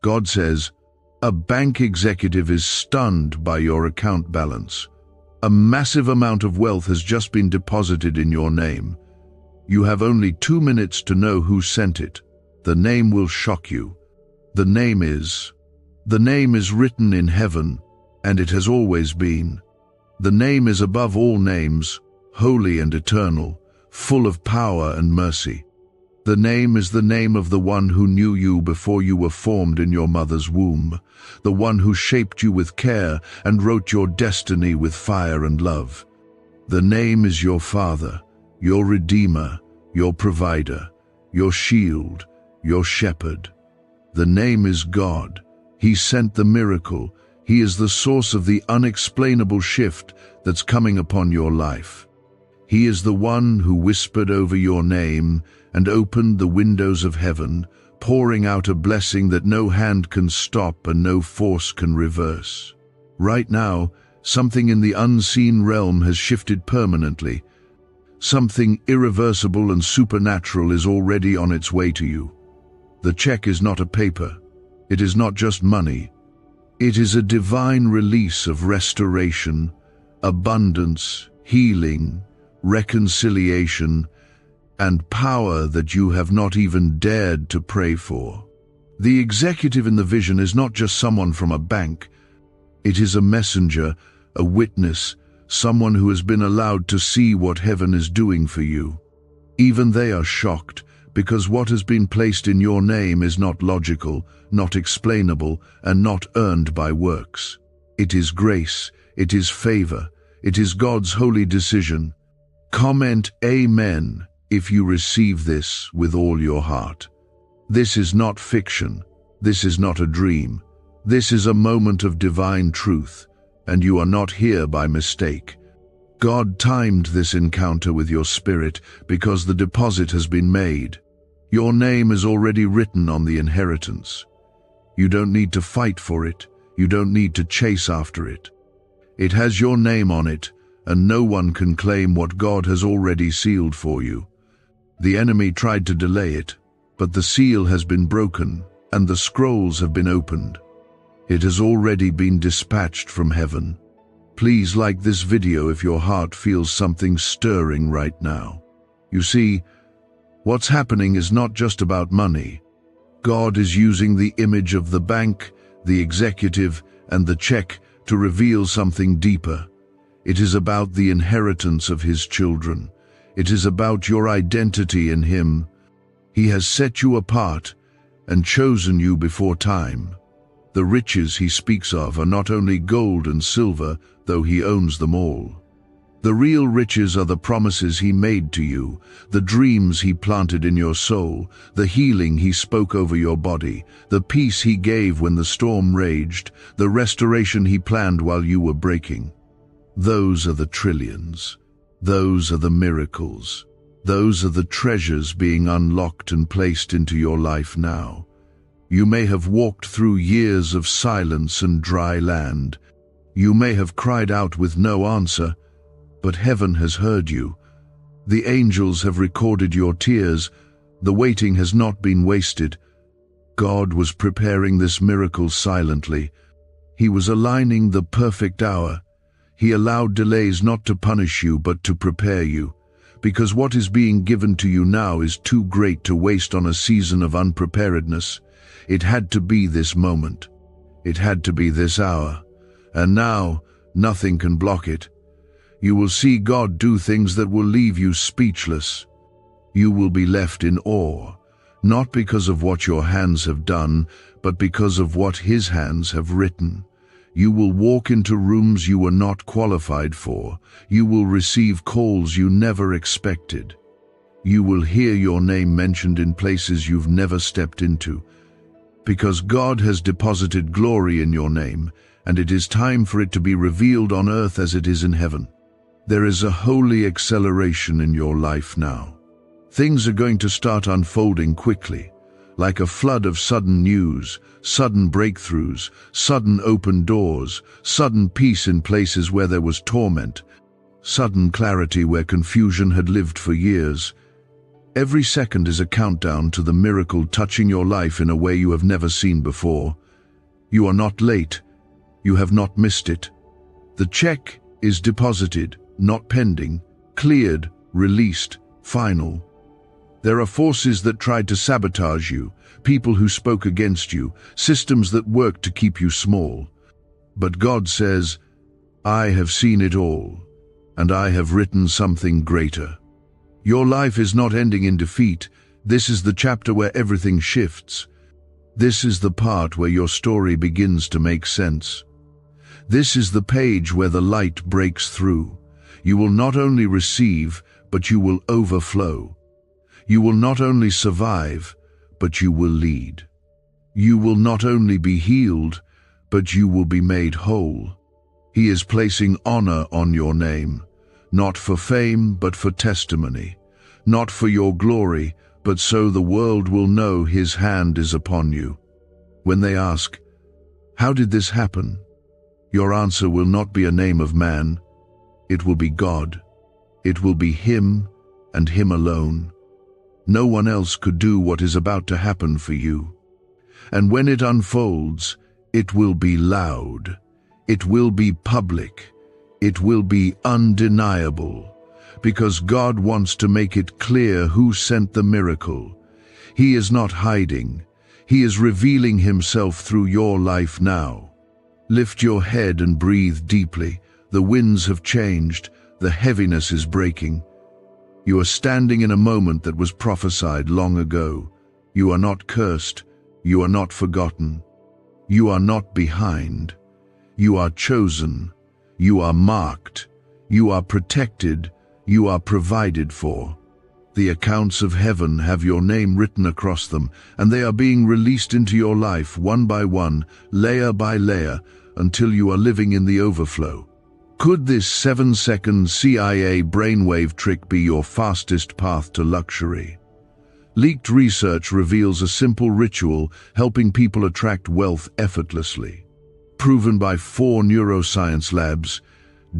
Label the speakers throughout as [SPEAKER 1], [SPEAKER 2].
[SPEAKER 1] God says, a bank executive is stunned by your account balance. A massive amount of wealth has just been deposited in your name. You have only 2 minutes to know who sent it. The name will shock you. The name is written in heaven, and it has always been. The name is above all names, holy and eternal, full of power and mercy. The name is the name of the one who knew you before you were formed in your mother's womb, the one who shaped you with care and wrote your destiny with fire and love. The name is your Father, your Redeemer, your Provider, your Shield, your Shepherd. The name is God. He sent the miracle. He is the source of the unexplainable shift that's coming upon your life. He is the one who whispered over your name and opened the windows of heaven, pouring out a blessing that no hand can stop and no force can reverse. Right now, something in the unseen realm has shifted permanently. Something irreversible and supernatural is already on its way to you. The check is not a paper. It is not just money. It is a divine release of restoration, abundance, healing, reconciliation, and power that you have not even dared to pray for. The executive in the vision is not just someone from a bank. It is a messenger, a witness, someone who has been allowed to see what heaven is doing for you. Even they are shocked, because what has been placed in your name is not logical, not explainable, and not earned by works. It is grace, it is favor, it is God's holy decision. Comment Amen if you receive this with all your heart. This is not fiction. This is not a dream. This is a moment of divine truth, and you are not here by mistake. God timed this encounter with your spirit because the deposit has been made. Your name is already written on the inheritance. You don't need to fight for it. You don't need to chase after it. It has your name on it, and no one can claim what God has already sealed for you. The enemy tried to delay it, but the seal has been broken, and the scrolls have been opened. It has already been dispatched from heaven. Please like this video if your heart feels something stirring right now. You see, what's happening is not just about money. God is using the image of the bank, the executive, and the check to reveal something deeper. It is about the inheritance of His children. It is about your identity in Him. He has set you apart and chosen you before time. The riches He speaks of are not only gold and silver, though He owns them all. The real riches are the promises He made to you, the dreams He planted in your soul, the healing He spoke over your body, the peace He gave when the storm raged, the restoration He planned while you were breaking. Those are the trillions. Those are the miracles. Those are the treasures being unlocked and placed into your life now. You may have walked through years of silence and dry land. You may have cried out with no answer, but heaven has heard you. The angels have recorded your tears. The waiting has not been wasted. God was preparing this miracle silently. He was aligning the perfect hour. He allowed delays not to punish you, but to prepare you, because what is being given to you now is too great to waste on a season of unpreparedness. It had to be this moment. It had to be this hour. And now, nothing can block it. You will see God do things that will leave you speechless. You will be left in awe, not because of what your hands have done, but because of what His hands have written. You will walk into rooms you were not qualified for. You will receive calls you never expected. You will hear your name mentioned in places you've never stepped into. Because God has deposited glory in your name, and it is time for it to be revealed on earth as it is in heaven. There is a holy acceleration in your life now. Things are going to start unfolding quickly, like a flood of sudden news, sudden breakthroughs, sudden open doors, sudden peace in places where there was torment, sudden clarity where confusion had lived for years. Every second is a countdown to the miracle touching your life in a way you have never seen before. You are not late. You have not missed it. The check is deposited, not pending, cleared, released, final. There are forces that tried to sabotage you, people who spoke against you, systems that worked to keep you small. But God says, I have seen it all, and I have written something greater. Your life is not ending in defeat. This is the chapter where everything shifts. This is the part where your story begins to make sense. This is the page where the light breaks through. You will not only receive, but you will overflow. You will not only survive, but you will lead. You will not only be healed, but you will be made whole. He is placing honor on your name, not for fame, but for testimony, not for your glory, but so the world will know His hand is upon you. When they ask, how did this happen? Your answer will not be a name of man. It will be God. It will be Him and Him alone. No one else could do what is about to happen for you. And when it unfolds, it will be loud. It will be public. It will be undeniable, because God wants to make it clear who sent the miracle. He is not hiding. He is revealing Himself through your life now. Lift your head and breathe deeply. The winds have changed. The heaviness is breaking. You are standing in a moment that was prophesied long ago. You are not cursed. You are not forgotten. You are not behind. You are chosen. You are marked. You are protected. You are provided for. The accounts of heaven have your name written across them, and they are being released into your life one by one, layer by layer, until you are living in the overflow. Could this 7-second CIA brainwave trick be your fastest path to luxury? Leaked research reveals a simple ritual helping people attract wealth effortlessly. Proven by 4 neuroscience labs,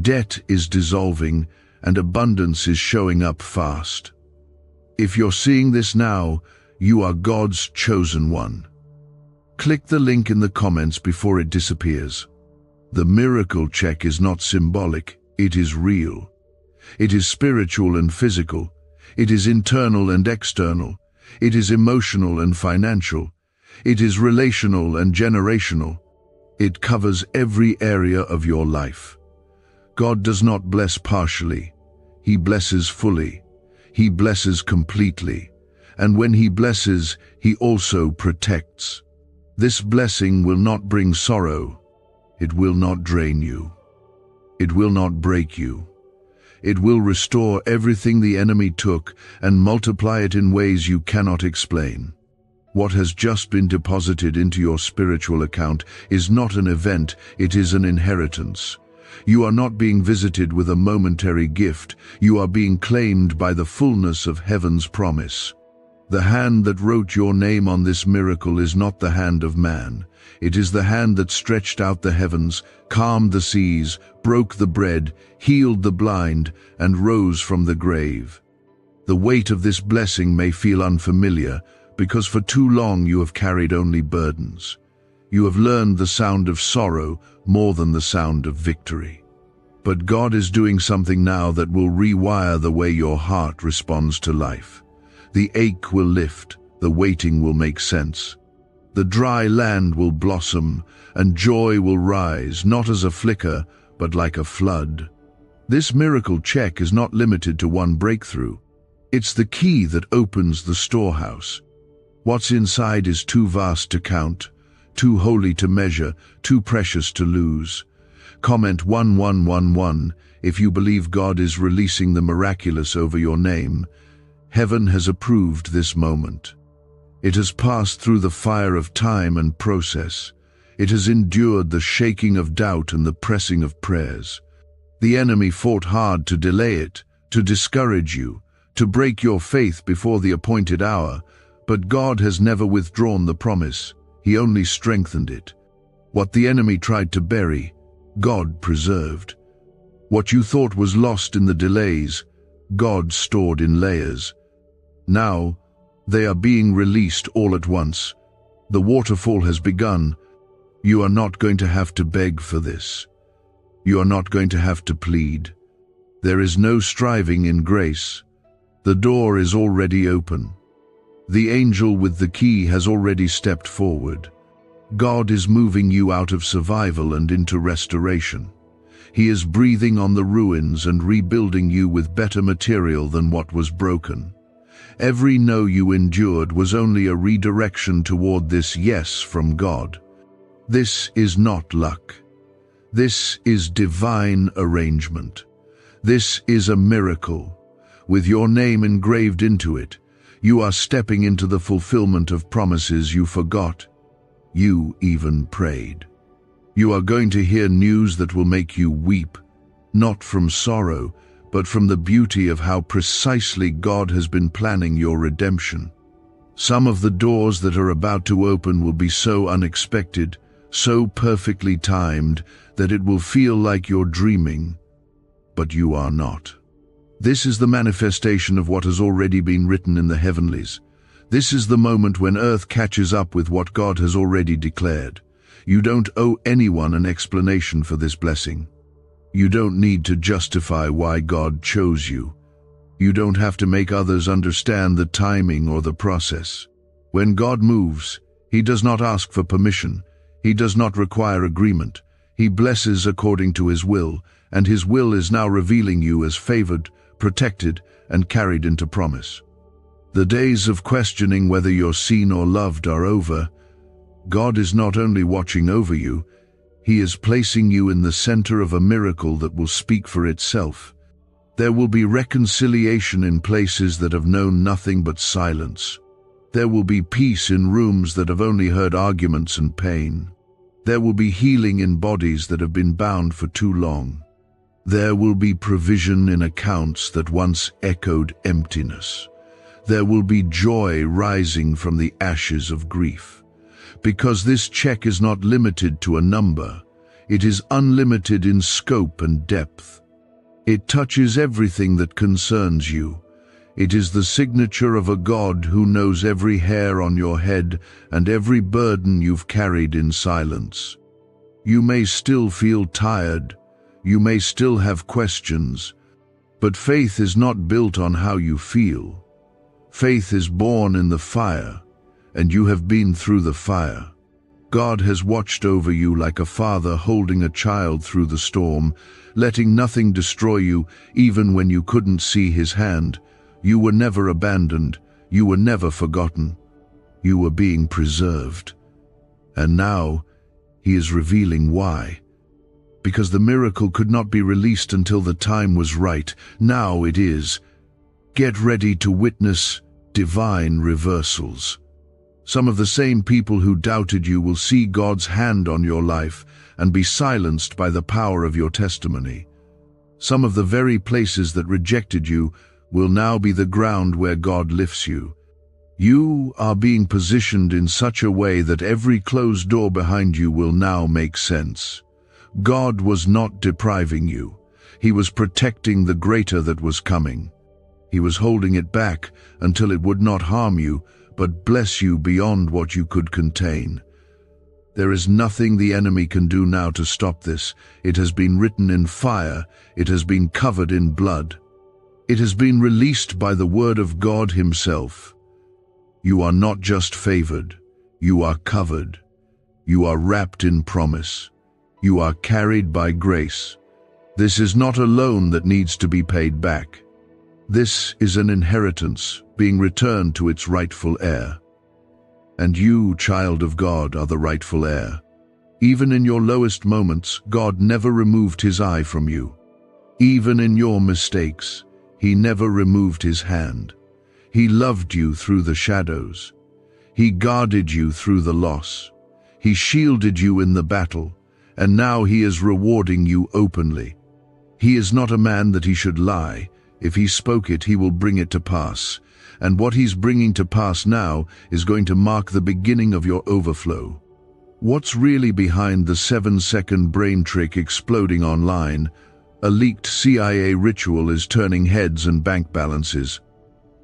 [SPEAKER 1] debt is dissolving and abundance is showing up fast. If you're seeing this now, you are God's chosen one. Click the link in the comments before it disappears. The miracle check is not symbolic, it is real. It is spiritual and physical. It is internal and external. It is emotional and financial. It is relational and generational. It covers every area of your life. God does not bless partially. He blesses fully. He blesses completely. And when He blesses, He also protects. This blessing will not bring sorrow. It will not drain you. It will not break you. It will restore everything the enemy took and multiply it in ways you cannot explain. What has just been deposited into your spiritual account is not an event, it is an inheritance. You are not being visited with a momentary gift, you are being claimed by the fullness of heaven's promise. The hand that wrote your name on this miracle is not the hand of man. It is the hand that stretched out the heavens, calmed the seas, broke the bread, healed the blind, and rose from the grave. The weight of this blessing may feel unfamiliar, because for too long you have carried only burdens. You have learned the sound of sorrow more than the sound of victory. But God is doing something now that will rewire the way your heart responds to life. The ache will lift, the waiting will make sense. The dry land will blossom, and joy will rise, not as a flicker, but like a flood. This miracle check is not limited to one breakthrough. It's the key that opens the storehouse. What's inside is too vast to count, too holy to measure, too precious to lose. Comment 1111 if you believe God is releasing the miraculous over your name. Heaven has approved this moment. It has passed through the fire of time and process. It has endured the shaking of doubt and the pressing of prayers. The enemy fought hard to delay it, to discourage you, to break your faith before the appointed hour, but God has never withdrawn the promise. He only strengthened it. What the enemy tried to bury, God preserved. What you thought was lost in the delays, God stored in layers. Now, they are being released all at once. The waterfall has begun. You are not going to have to beg for this. You are not going to have to plead. There is no striving in grace. The door is already open. The angel with the key has already stepped forward. God is moving you out of survival and into restoration. He is breathing on the ruins and rebuilding you with better material than what was broken. Every no you endured was only a redirection toward this yes from God. This is not luck. This is divine arrangement. This is a miracle. With your name engraved into it, you are stepping into the fulfillment of promises you forgot. You even prayed. You are going to hear news that will make you weep, not from sorrow, but from the beauty of how precisely God has been planning your redemption. Some of the doors that are about to open will be so unexpected, so perfectly timed, that it will feel like you're dreaming, but you are not. This is the manifestation of what has already been written in the heavenlies. This is the moment when earth catches up with what God has already declared. You don't owe anyone an explanation for this blessing. You don't need to justify why God chose you. You don't have to make others understand the timing or the process. When God moves, He does not ask for permission. He does not require agreement. He blesses according to His will, and His will is now revealing you as favored, protected, and carried into promise. The days of questioning whether you're seen or loved are over. God is not only watching over you, He is placing you in the center of a miracle that will speak for itself. There will be reconciliation in places that have known nothing but silence. There will be peace in rooms that have only heard arguments and pain. There will be healing in bodies that have been bound for too long. There will be provision in accounts that once echoed emptiness. There will be joy rising from the ashes of grief. Because this check is not limited to a number, it is unlimited in scope and depth. It touches everything that concerns you. It is the signature of a God who knows every hair on your head and every burden you've carried in silence. You may still feel tired. You may still have questions. But faith is not built on how you feel. Faith is born in the fire, and you have been through the fire. God has watched over you like a father holding a child through the storm, letting nothing destroy you, even when you couldn't see His hand. You were never abandoned. You were never forgotten. You were being preserved. And now, He is revealing why. Because the miracle could not be released until the time was right. Now it is. Get ready to witness divine reversals. Some of the same people who doubted you will see God's hand on your life and be silenced by the power of your testimony. Some of the very places that rejected you will now be the ground where God lifts you. You are being positioned in such a way that every closed door behind you will now make sense. God was not depriving you. He was protecting the greater that was coming. He was holding it back until it would not harm you, but bless you beyond what you could contain. There is nothing the enemy can do now to stop this. It has been written in fire. It has been covered in blood. It has been released by the word of God Himself. You are not just favored. You are covered. You are wrapped in promise. You are carried by grace. This is not a loan that needs to be paid back. This is an inheritance being returned to its rightful heir. And you, child of God, are the rightful heir. Even in your lowest moments, God never removed His eye from you. Even in your mistakes, He never removed His hand. He loved you through the shadows. He guarded you through the loss. He shielded you in the battle, and now He is rewarding you openly. He is not a man that He should lie. If He spoke it, He will bring it to pass. And what He's bringing to pass now is going to mark the beginning of your overflow. What's really behind the 7-second brain trick exploding online? A leaked CIA ritual is turning heads and bank balances.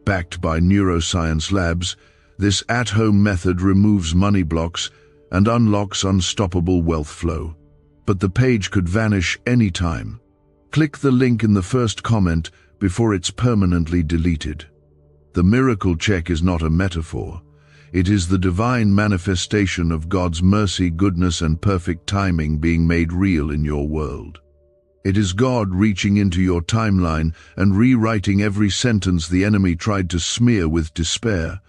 [SPEAKER 1] backed by neuroscience labs, this at-home method removes money blocks and unlocks unstoppable wealth flow. But the page could vanish anytime. Click the link in the first comment before it's permanently deleted. The miracle check is not a metaphor. It is the divine manifestation of God's mercy, goodness, and perfect timing being made real in your world. It is God reaching into your timeline and rewriting every sentence the enemy tried to smear with despair.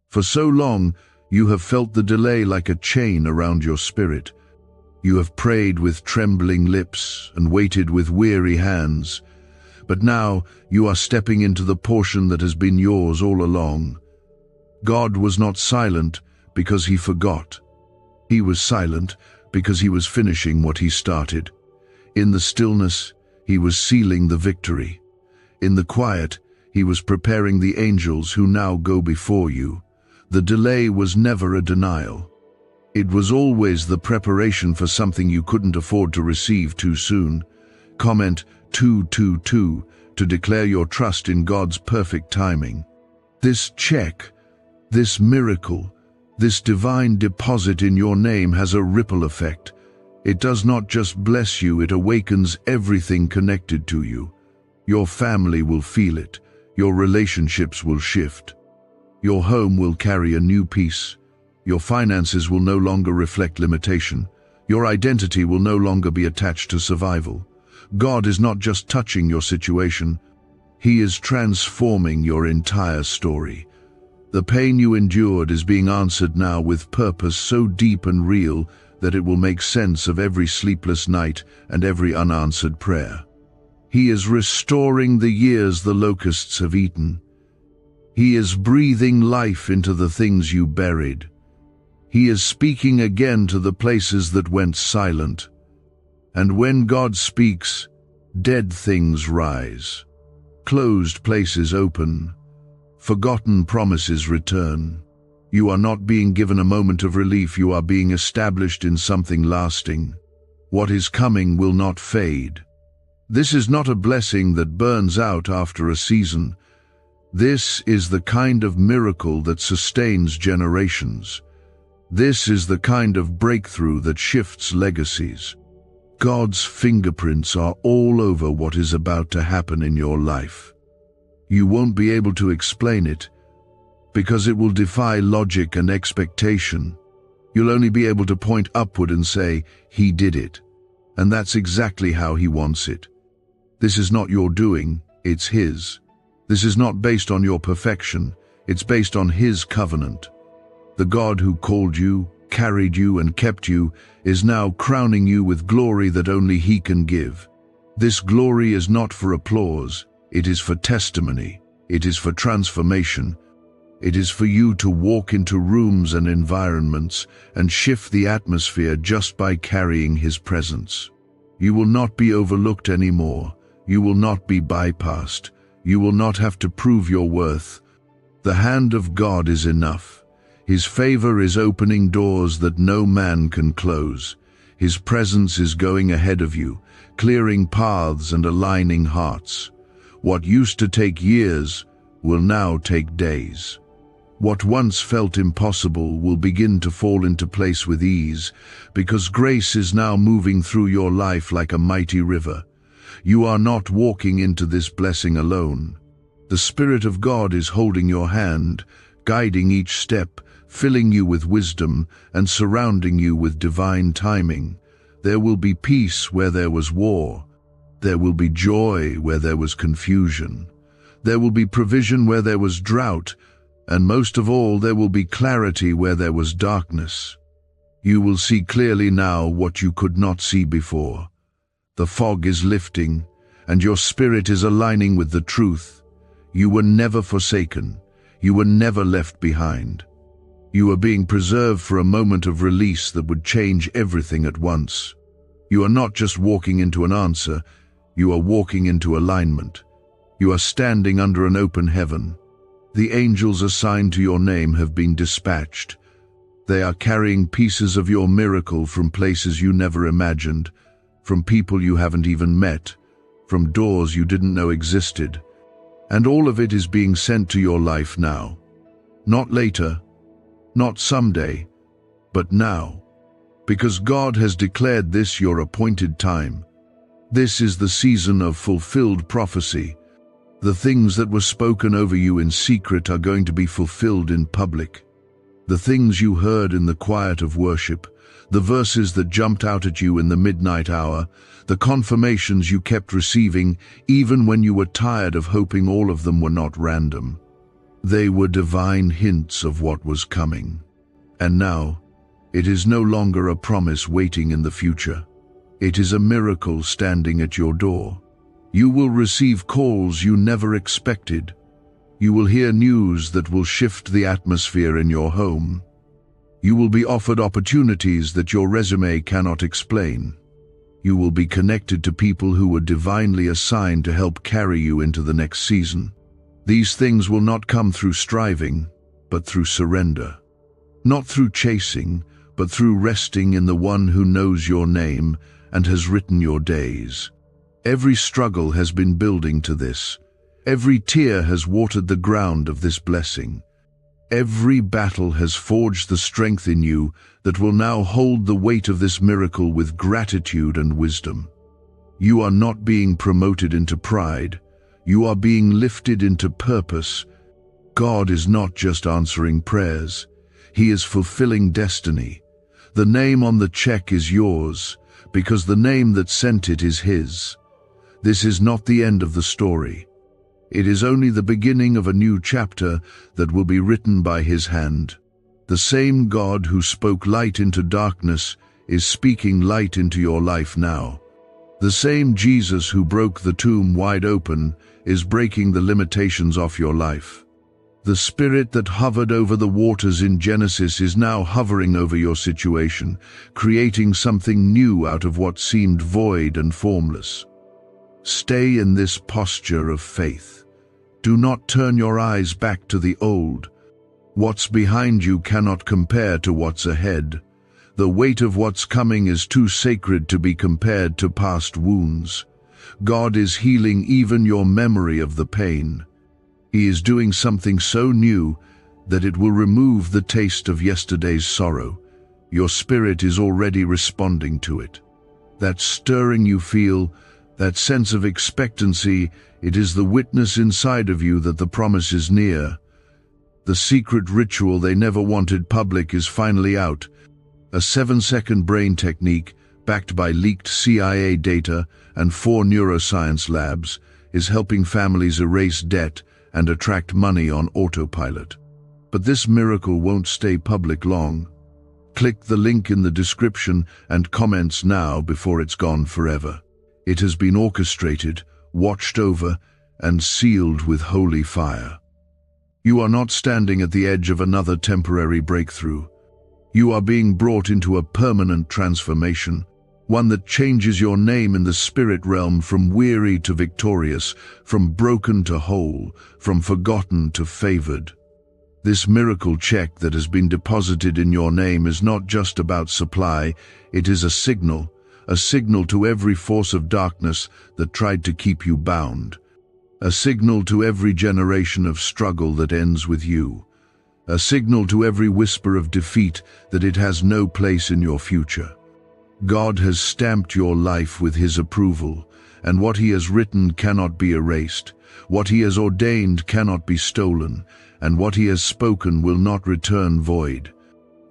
[SPEAKER 1] For so long, you have felt the delay like a chain around your spirit. You have prayed with trembling lips and waited with weary hands. But now you are stepping into the portion that has been yours all along. God was not silent because he forgot. He was silent because he was finishing what he started. In the stillness, he was sealing the victory. In the quiet, he was preparing the angels who now go before you. The delay was never a denial. It was always the preparation for something you couldn't afford to receive too soon. Comment 222 to declare your trust in God's perfect timing. This check, this miracle, this divine deposit in your name has a ripple effect. It does not just bless you, it awakens everything connected to you. Your family will feel it. Your relationships will shift. Your home will carry a new peace. Your finances will no longer reflect limitation. Your identity will no longer be attached to survival. God is not just touching your situation. He is transforming your entire story. The pain you endured is being answered now with purpose so deep and real that it will make sense of every sleepless night and every unanswered prayer. He is restoring the years the locusts have eaten. He is breathing life into the things you buried. He is speaking again to the places that went silent. And when God speaks, dead things rise. Closed places open. Forgotten promises return. You are not being given a moment of relief, you are being established in something lasting. What is coming will not fade. This is not a blessing that burns out after a season. This is the kind of miracle that sustains generations. This is the kind of breakthrough that shifts legacies. God's fingerprints are all over what is about to happen in your life. You won't be able to explain it, because it will defy logic and expectation. You'll only be able to point upward and say, "He did it." And that's exactly how he wants it. This is not your doing, it's his. This is not based on your perfection, it's based on his covenant. The God who called you, carried you, and kept you is now crowning you with glory that only he can give. This glory is not for applause, it is for testimony, it is for transformation. It is for you to walk into rooms and environments and shift the atmosphere just by carrying his presence. You will not be overlooked anymore. You will not be bypassed. You will not have to prove your worth. The hand of God is enough. His favor is opening doors that no man can close. His presence is going ahead of you, clearing paths and aligning hearts. What used to take years will now take days. What once felt impossible will begin to fall into place with ease, because grace is now moving through your life like a mighty river. You are not walking into this blessing alone. The Spirit of God is holding your hand, guiding each step, filling you with wisdom, and surrounding you with divine timing. There will be peace where there was war. There will be joy where there was confusion. There will be provision where there was drought, and most of all, there will be clarity where there was darkness. You will see clearly now what you could not see before. The fog is lifting, and your spirit is aligning with the truth. You were never forsaken. You were never left behind. You are being preserved for a moment of release that would change everything at once. You are not just walking into an answer, you are walking into alignment. You are standing under an open heaven. The angels assigned to your name have been dispatched. They are carrying pieces of your miracle from places you never imagined, from people you haven't even met, from doors you didn't know existed. And all of it is being sent to your life now. Not later, not someday, but now. Because God has declared this your appointed time. This is the season of fulfilled prophecy. The things that were spoken over you in secret are going to be fulfilled in public. The things you heard in the quiet of worship, the verses that jumped out at you in the midnight hour, the confirmations you kept receiving even when you were tired of hoping all of them were not random. They were divine hints of what was coming. And now, it is no longer a promise waiting in the future. It is a miracle standing at your door. You will receive calls you never expected. You will hear news that will shift the atmosphere in your home. You will be offered opportunities that your resume cannot explain. You will be connected to people who were divinely assigned to help carry you into the next season. These things will not come through striving, but through surrender. Not through chasing, but through resting in the one who knows your name and has written your days. Every struggle has been building to this. Every tear has watered the ground of this blessing. Every battle has forged the strength in you that will now hold the weight of this miracle with gratitude and wisdom. You are not being promoted into pride. You are being lifted into purpose. God is not just answering prayers. He is fulfilling destiny. The name on the check is yours, because the name that sent it is His. This is not the end of the story. It is only the beginning of a new chapter that will be written by His hand. The same God who spoke light into darkness is speaking light into your life now. The same Jesus who broke the tomb wide open is breaking the limitations off your life. The Spirit that hovered over the waters in Genesis is now hovering over your situation, creating something new out of what seemed void and formless. Stay in this posture of faith. Do not turn your eyes back to the old. What's behind you cannot compare to what's ahead. The weight of what's coming is too sacred to be compared to past wounds. God is healing even your memory of the pain. He is doing something so new that it will remove the taste of yesterday's sorrow. Your spirit is already responding to it. That stirring you feel, that sense of expectancy, it is the witness inside of you that the promise is near. The secret ritual they never wanted public is finally out. A 7-second brain technique, backed by leaked CIA data and 4 neuroscience labs, is helping families erase debt and attract money on autopilot. But this miracle won't stay public long. Click the link in the description and comments now before it's gone forever. It has been orchestrated, watched over, and sealed with holy fire. You are not standing at the edge of another temporary breakthrough. You are being brought into a permanent transformation, one that changes your name in the spirit realm from weary to victorious, from broken to whole, from forgotten to favored. This miracle check that has been deposited in your name is not just about supply, it is a signal to every force of darkness that tried to keep you bound, a signal to every generation of struggle that ends with you, a signal to every whisper of defeat that it has no place in your future. God has stamped your life with His approval, and what He has written cannot be erased, what He has ordained cannot be stolen, and what He has spoken will not return void.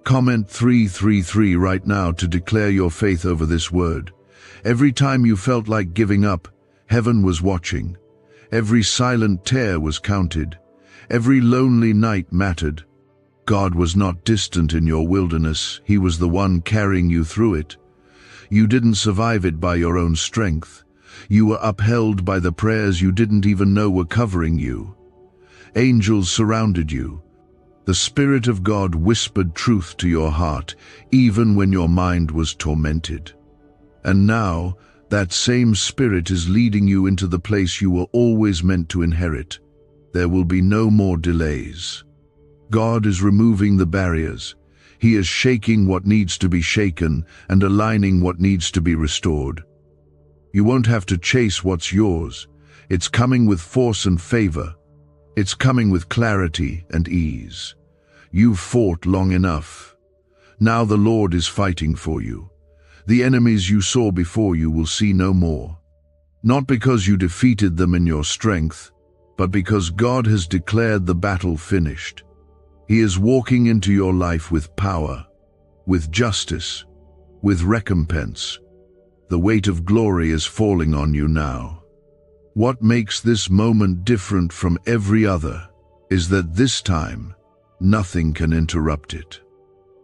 [SPEAKER 1] Comment 333 right now to declare your faith over this word. Every time you felt like giving up, heaven was watching. Every silent tear was counted. Every lonely night mattered. God was not distant in your wilderness. He was the one carrying you through it. You didn't survive it by your own strength. You were upheld by the prayers you didn't even know were covering you. Angels surrounded you. The Spirit of God whispered truth to your heart, even when your mind was tormented. And now, that same Spirit is leading you into the place you were always meant to inherit. There will be no more delays. God is removing the barriers. He is shaking what needs to be shaken and aligning what needs to be restored. You won't have to chase what's yours. It's coming with force and favor. It's coming with clarity and ease. You've fought long enough. Now the Lord is fighting for you. The enemies you saw before you will see no more. Not because you defeated them in your strength, but because God has declared the battle finished. He is walking into your life with power, with justice, with recompense. The weight of glory is falling on you now. What makes this moment different from every other is that this time, nothing can interrupt it.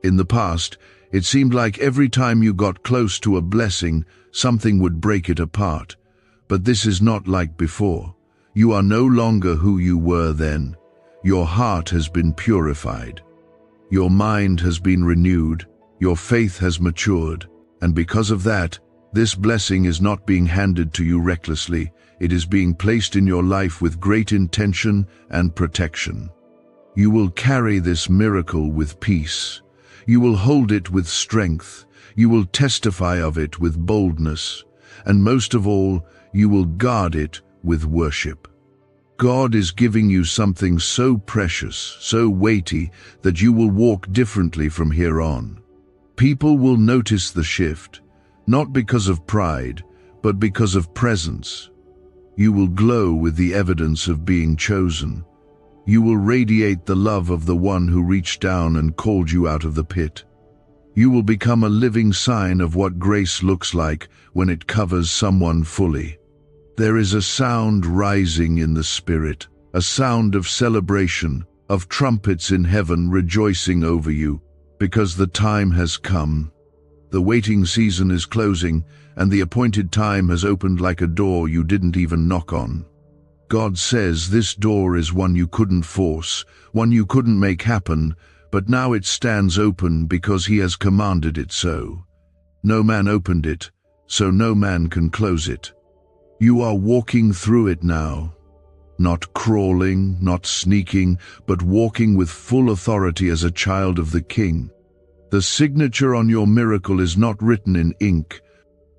[SPEAKER 1] In the past, it seemed like every time you got close to a blessing, something would break it apart. But this is not like before. You are no longer who you were then. Your heart has been purified. Your mind has been renewed. Your faith has matured. And because of that, this blessing is not being handed to you recklessly. It is being placed in your life with great intention and protection. You will carry this miracle with peace. You will hold it with strength. You will testify of it with boldness. And most of all, you will guard it with worship. God is giving you something so precious, so weighty, that you will walk differently from here on. People will notice the shift, not because of pride, but because of presence. You will glow with the evidence of being chosen. You will radiate the love of the one who reached down and called you out of the pit. You will become a living sign of what grace looks like when it covers someone fully. There is a sound rising in the spirit, a sound of celebration, of trumpets in heaven rejoicing over you, because the time has come. The waiting season is closing, and the appointed time has opened like a door you didn't even knock on. God says this door is one you couldn't force, one you couldn't make happen, but now it stands open because He has commanded it so. No man opened it, so no man can close it. You are walking through it now. Not crawling, not sneaking, but walking with full authority as a child of the King. The signature on your miracle is not written in ink.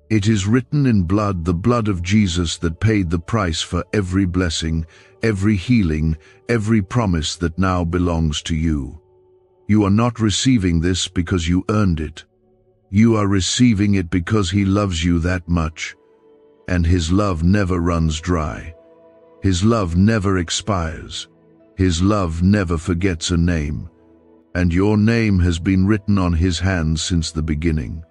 [SPEAKER 1] It is written in blood, the blood of Jesus that paid the price for every blessing, every healing, every promise that now belongs to you. You are not receiving this because you earned it. You are receiving it because He loves you that much. And His love never runs dry. His love never expires. His love never forgets a name. And your name has been written on His hands since the beginning.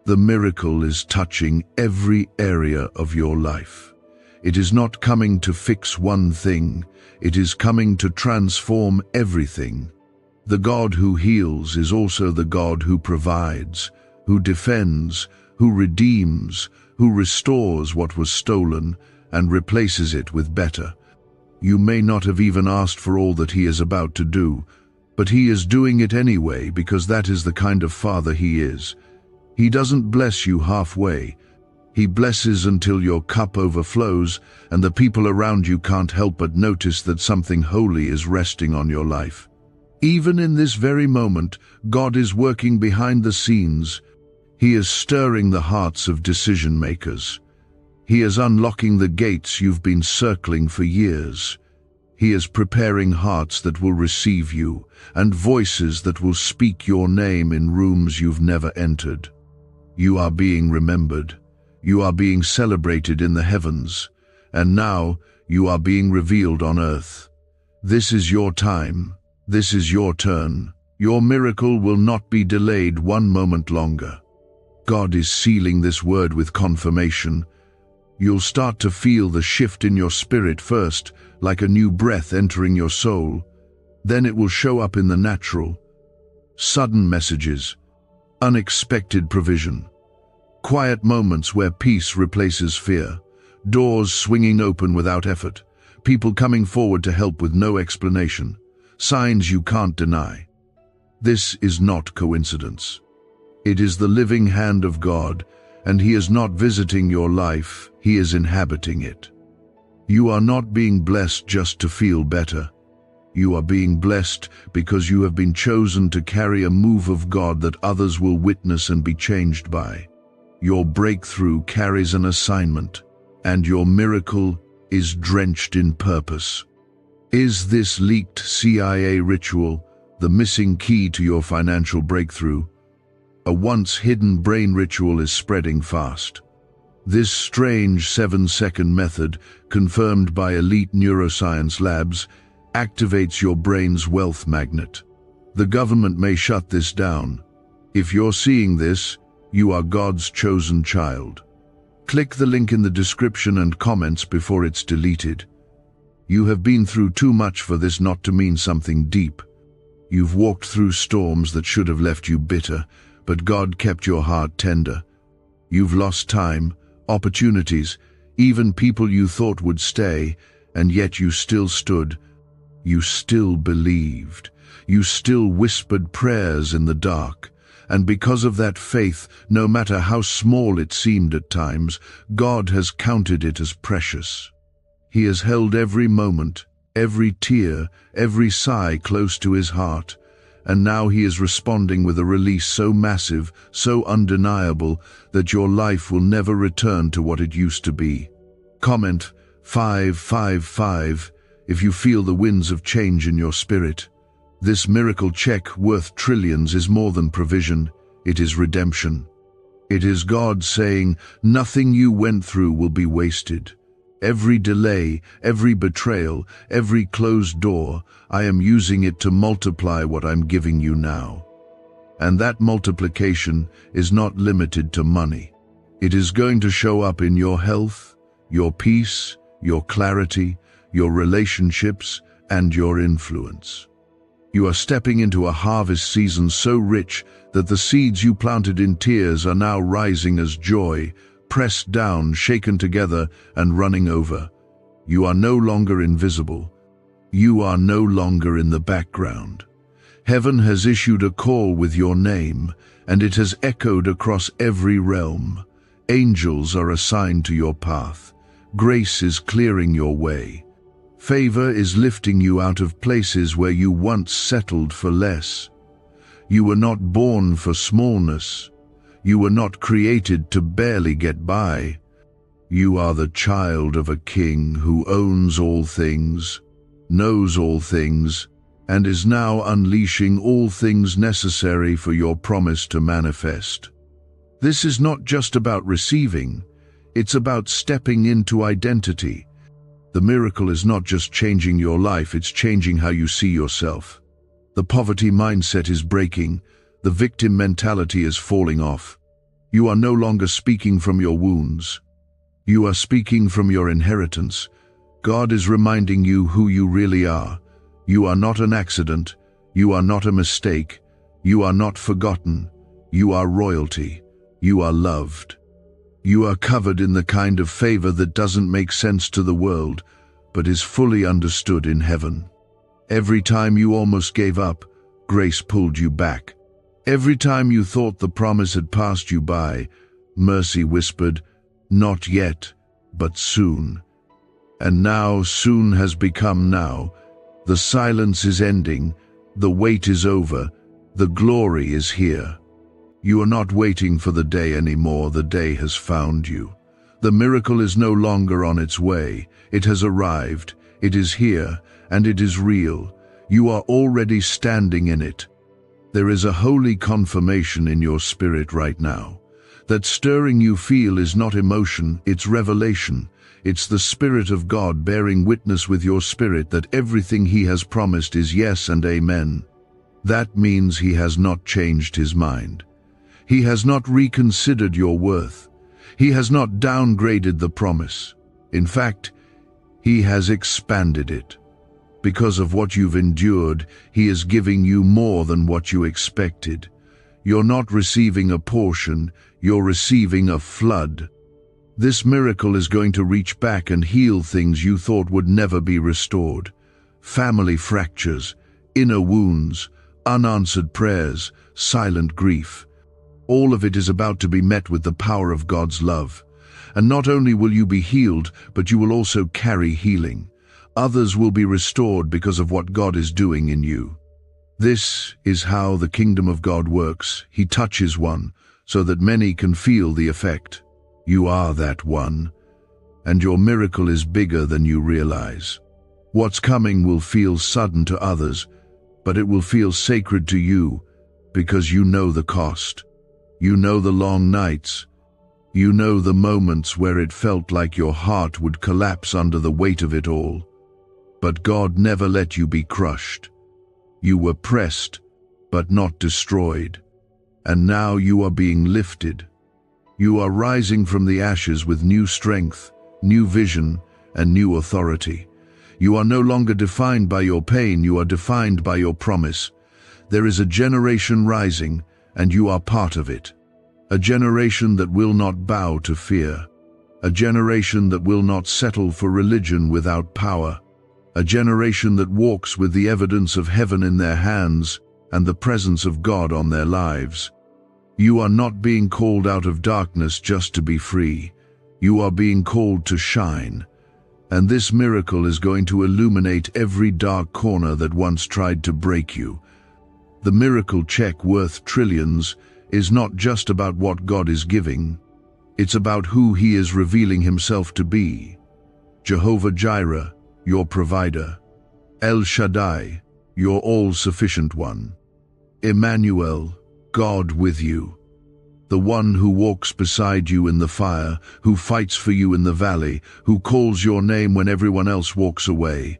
[SPEAKER 1] The miracle is touching every area of your life. It is not coming to fix one thing. It is coming to transform everything. The God who heals is also the God who provides, who defends, who redeems, who restores what was stolen and replaces it with better. You may not have even asked for all that He is about to do, but He is doing it anyway because that is the kind of Father He is. He doesn't bless you halfway. He blesses until your cup overflows and the people around you can't help but notice that something holy is resting on your life. Even in this very moment, God is working behind the scenes. He is stirring the hearts of decision makers. He is unlocking the gates you've been circling for years. He is preparing hearts that will receive you and voices that will speak your name in rooms you've never entered. You are being remembered. You are being celebrated in the heavens. And now you are being revealed on earth. This is your time. This is your turn. Your miracle will not be delayed one moment longer. God is sealing this word with confirmation. You'll start to feel the shift in your spirit first, like a new breath entering your soul. Then it will show up in the natural. Sudden messages, unexpected provision, quiet moments where peace replaces fear, doors swinging open without effort, people coming forward to help with no explanation, signs you can't deny. This is not coincidence. It is the living hand of God, and He is not visiting your life, He is inhabiting it. You are not being blessed just to feel better. You are being blessed because you have been chosen to carry a move of God that others will witness and be changed by. Your breakthrough carries an assignment, and your miracle is drenched in purpose. Is this leaked CIA ritual the missing key to your financial breakthrough? A once hidden brain ritual is spreading fast. This strange 7-second method, confirmed by elite neuroscience labs, activates your brain's wealth magnet. The government may shut this down. If you're seeing this, you are God's chosen child. Click the link in the description and comments before it's deleted. You have been through too much for this not to mean something deep. You've walked through storms that should have left you bitter, but God kept your heart tender. You've lost time, opportunities, even people you thought would stay, and yet you still stood. You still believed. You still whispered prayers in the dark. And because of that faith, no matter how small it seemed at times, God has counted it as precious. He has held every moment, every tear, every sigh close to his heart, and now he is responding with a release so massive, so undeniable, that your life will never return to what it used to be. Comment 555 if you feel the winds of change in your spirit. This miracle check worth trillions is more than provision, it is redemption. It is God saying, nothing you went through will be wasted. Every delay, every betrayal, every closed door, I am using it to multiply what I'm giving you now. And that multiplication is not limited to money. It is going to show up in your health, your peace, your clarity, your relationships, and your influence. You are stepping into a harvest season so rich that the seeds you planted in tears are now rising as joy, pressed down, shaken together, and running over. You are no longer invisible. You are no longer in the background. Heaven has issued a call with your name, and it has echoed across every realm. Angels are assigned to your path. Grace is clearing your way. Favor is lifting you out of places where you once settled for less. You were not born for smallness. You were not created to barely get by. You are the child of a king who owns all things, knows all things, and is now unleashing all things necessary for your promise to manifest. This is not just about receiving, it's about stepping into identity. The miracle is not just changing your life, it's changing how you see yourself. The poverty mindset is breaking, the victim mentality is falling off. You are no longer speaking from your wounds. You are speaking from your inheritance. God is reminding you who you really are. You are not an accident. You are not a mistake. You are not forgotten. You are royalty. You are loved. You are covered in the kind of favor that doesn't make sense to the world, but is fully understood in heaven. Every time you almost gave up, grace pulled you back. Every time you thought the promise had passed you by, mercy whispered, not yet, but soon. And now soon has become now. The silence is ending, the wait is over, the glory is here. You are not waiting for the day anymore, the day has found you. The miracle is no longer on its way, it has arrived, it is here, and it is real. You are already standing in it. There is a holy confirmation in your spirit right now. That stirring you feel is not emotion, it's revelation. It's the Spirit of God bearing witness with your spirit that everything He has promised is yes and amen. That means He has not changed His mind. He has not reconsidered your worth. He has not downgraded the promise. In fact, He has expanded it. Because of what you've endured, He is giving you more than what you expected. You're not receiving a portion, you're receiving a flood. This miracle is going to reach back and heal things you thought would never be restored. Family fractures, inner wounds, unanswered prayers, silent grief. All of it is about to be met with the power of God's love. And not only will you be healed, but you will also carry healing. Others will be restored because of what God is doing in you. This is how the kingdom of God works. He touches one so that many can feel the effect. You are that one. and your miracle is bigger than you realize. What's coming will feel sudden to others, but it will feel sacred to you because you know the cost. You know the long nights. You know the moments where it felt like your heart would collapse under the weight of it all. But God never let you be crushed. You were pressed, but not destroyed. And now you are being lifted. You are rising from the ashes with new strength, new vision, and new authority. You are no longer defined by your pain, you are defined by your promise. There is a generation rising, and you are part of it. A generation that will not bow to fear. A generation that will not settle for religion without power. A generation that walks with the evidence of heaven in their hands and the presence of God on their lives. You are not being called out of darkness just to be free. You are being called to shine. And this miracle is going to illuminate every dark corner that once tried to break you. The miracle check worth trillions is not just about what God is giving. It's about who He is revealing Himself to be. Jehovah Jireh, your provider. El Shaddai, your all-sufficient one. Emmanuel, God with you. The one who walks beside you in the fire, who fights for you in the valley, who calls your name when everyone else walks away.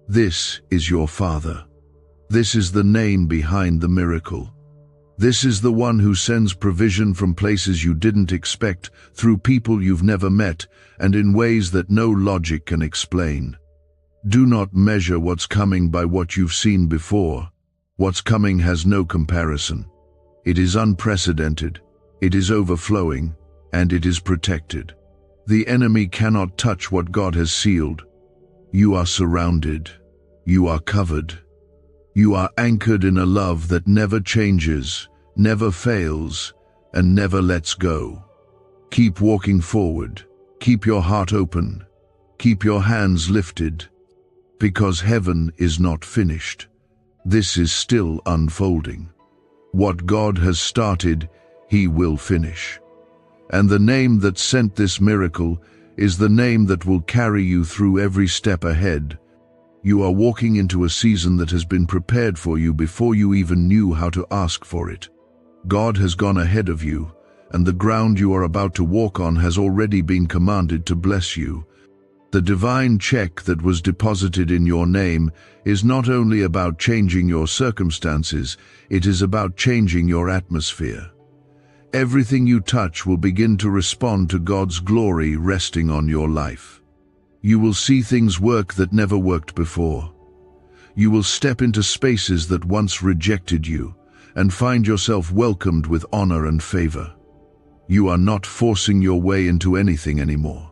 [SPEAKER 1] This is your Father. This is the name behind the miracle. This is the one who sends provision from places you didn't expect, through people you've never met, and in ways that no logic can explain. Do not measure what's coming by what you've seen before. What's coming has no comparison. It is unprecedented, it is overflowing, and it is protected. The enemy cannot touch what God has sealed. You are surrounded. You are covered. You are anchored in a love that never changes, never fails, and never lets go. Keep walking forward. Keep your heart open. Keep your hands lifted. Because heaven is not finished. This is still unfolding. What God has started, He will finish. And the name that sent this miracle is the name that will carry you through every step ahead. You are walking into a season that has been prepared for you before you even knew how to ask for it. God has gone ahead of you, and the ground you are about to walk on has already been commanded to bless you. The divine check that was deposited in your name is not only about changing your circumstances, it is about changing your atmosphere. Everything you touch will begin to respond to God's glory resting on your life. You will see things work that never worked before. You will step into spaces that once rejected you and find yourself welcomed with honor and favor. You are not forcing your way into anything anymore.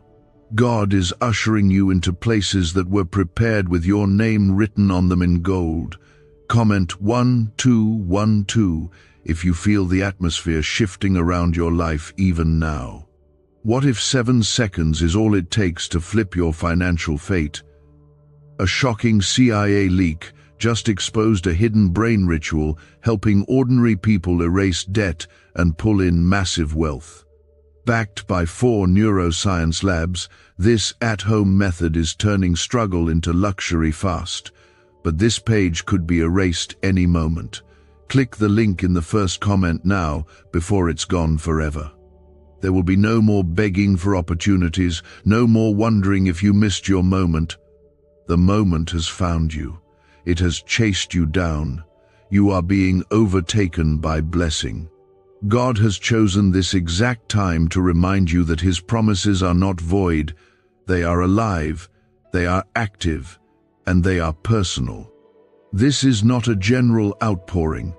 [SPEAKER 1] God is ushering you into places that were prepared with your name written on them in gold. Comment 1212 if you feel the atmosphere shifting around your life even now. What if 7 seconds is all it takes to flip your financial fate? A shocking CIA leak just exposed a hidden brain ritual helping ordinary people erase debt and pull in massive wealth. Backed by 4 neuroscience labs, this at-home method is turning struggle into luxury fast. But this page could be erased any moment. Click the link in the first comment now before it's gone forever. There will be no more begging for opportunities, no more wondering if you missed your moment. The moment has found you. It has chased you down. You are being overtaken by blessing. God has chosen this exact time to remind you that His promises are not void. They are alive, they are active, and they are personal. This is not a general outpouring.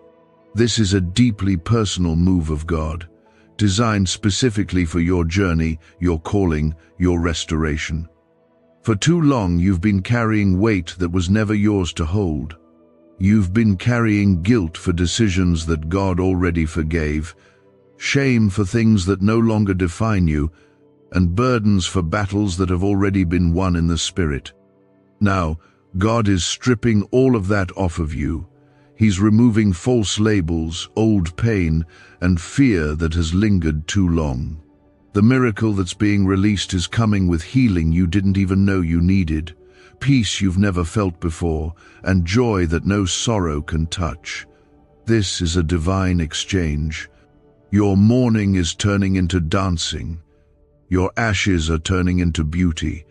[SPEAKER 1] This is a deeply personal move of God, designed specifically for your journey, your calling, your restoration. For too long you've been carrying weight that was never yours to hold. You've been carrying guilt for decisions that God already forgave, shame for things that no longer define you, and burdens for battles that have already been won in the Spirit. Now, God is stripping all of that off of you. He's removing false labels, old pain, and fear that has lingered too long. The miracle that's being released is coming with healing you didn't even know you needed, peace you've never felt before, and joy that no sorrow can touch. This is a divine exchange. Your mourning is turning into dancing. Your ashes are turning into beauty.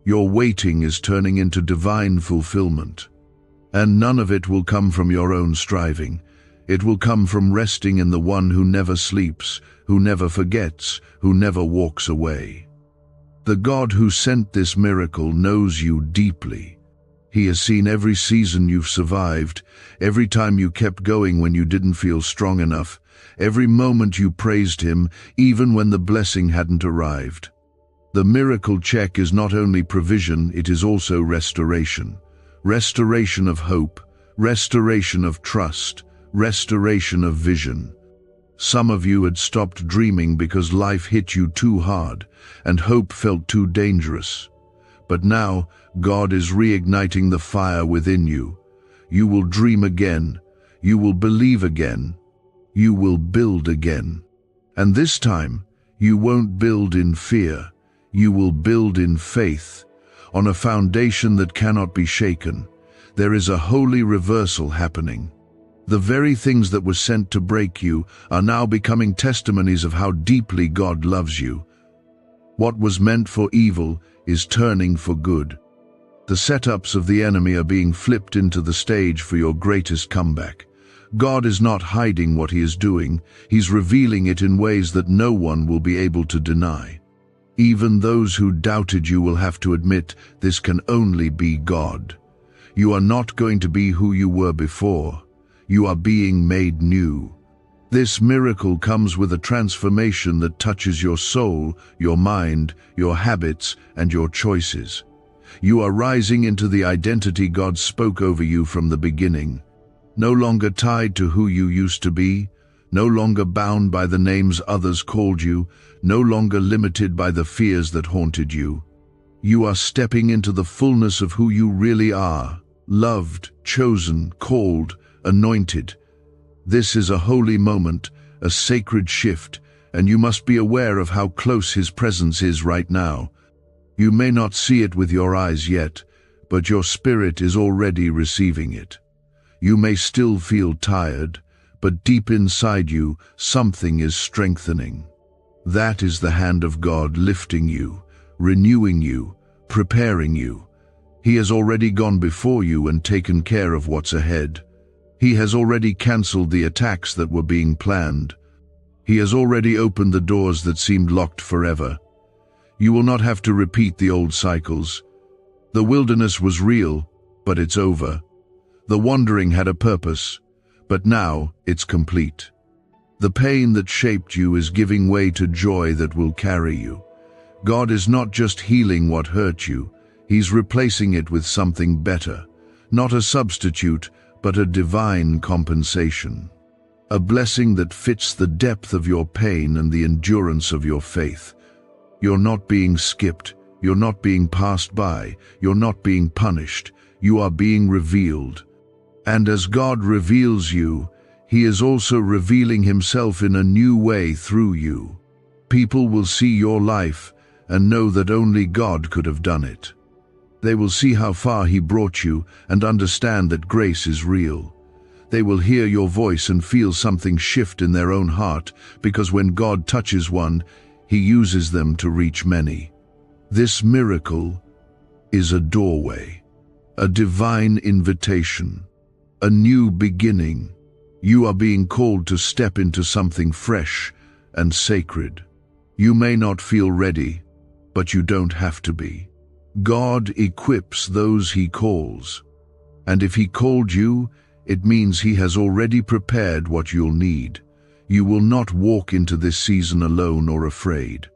[SPEAKER 1] Your waiting is turning into divine fulfillment. And none of it will come from your own striving. It will come from resting in the one who never sleeps, who never forgets, who never walks away. The God who sent this miracle knows you deeply. He has seen every season you've survived, every time you kept going when you didn't feel strong enough, every moment you praised him, even when the blessing hadn't arrived. The miracle check is not only provision, it is also restoration. Restoration of hope, restoration of trust, restoration of vision. Some of you had stopped dreaming because life hit you too hard and hope felt too dangerous. But now, God is reigniting the fire within you. You will dream again. You will believe again. You will build again. And this time, you won't build in fear. You will build in faith, on a foundation that cannot be shaken. There is a holy reversal happening. The very things that were sent to break you are now becoming testimonies of how deeply God loves you. What was meant for evil is turning for good. The setups of the enemy are being flipped into the stage for your greatest comeback. God is not hiding what he is doing, he's revealing it in ways that no one will be able to deny. Even those who doubted you will have to admit this can only be God. You are not going to be who you were before. You are being made new. This miracle comes with a transformation that touches your soul, your mind, your habits, and your choices. You are rising into the identity God spoke over you from the beginning. No longer tied to who you used to be, no longer bound by the names others called you, no longer limited by the fears that haunted you. You are stepping into the fullness of who you really are, loved, chosen, called, anointed. This is a holy moment, a sacred shift, and you must be aware of how close his presence is right now. You may not see it with your eyes yet, but your spirit is already receiving it. You may still feel tired, but deep inside you, something is strengthening. That is the hand of God lifting you, renewing you, preparing you. He has already gone before you and taken care of what's ahead. He has already cancelled the attacks that were being planned. He has already opened the doors that seemed locked forever. You will not have to repeat the old cycles. The wilderness was real, but it's over. The wandering had a purpose, but now it's complete. The pain that shaped you is giving way to joy that will carry you. God is not just healing what hurt you, he's replacing it with something better. Not a substitute, but a divine compensation. A blessing that fits the depth of your pain and the endurance of your faith. You're not being skipped, you're not being passed by, you're not being punished, you are being revealed. And as God reveals you, he is also revealing himself in a new way through you. People will see your life and know that only God could have done it. They will see how far he brought you and understand that grace is real. They will hear your voice and feel something shift in their own heart, because when God touches one, he uses them to reach many. This miracle is a doorway, a divine invitation, a new beginning. You are being called to step into something fresh and sacred. You may not feel ready, but you don't have to be. God equips those he calls. And if he called you, it means he has already prepared what you'll need. You will not walk into this season alone or afraid.